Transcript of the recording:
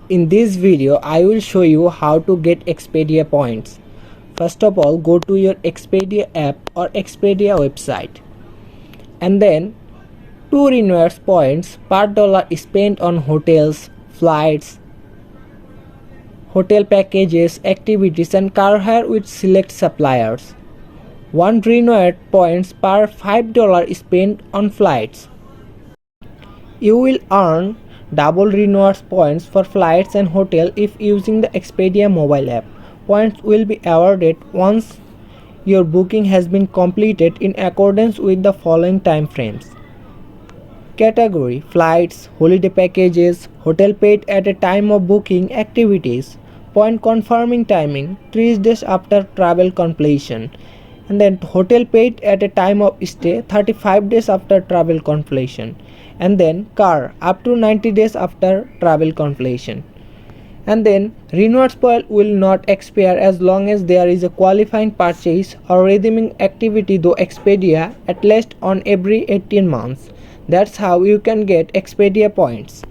In this video, I will show you how to get Expedia points. First of all, go to your Expedia app or Expedia website and then to renew points per dollar spent on hotels, flights, hotel packages, activities and car hire with select suppliers. 1 renewed points per $5 spent on flights. You will earn double rewards points for flights and hotel if using the Expedia mobile app. Points will be awarded once your booking has been completed in accordance with the following time frames. Category: flights, holiday packages, hotel paid at a time of booking, activities. Point confirming timing 3 days after travel completion, and then hotel paid at a time of stay 35 days after travel completion, and then car up to 90 days after travel completion. And then rewards point will not expire as long as there is a qualifying purchase or redeeming activity through Expedia at least on every 18 months. That's how you can get Expedia points.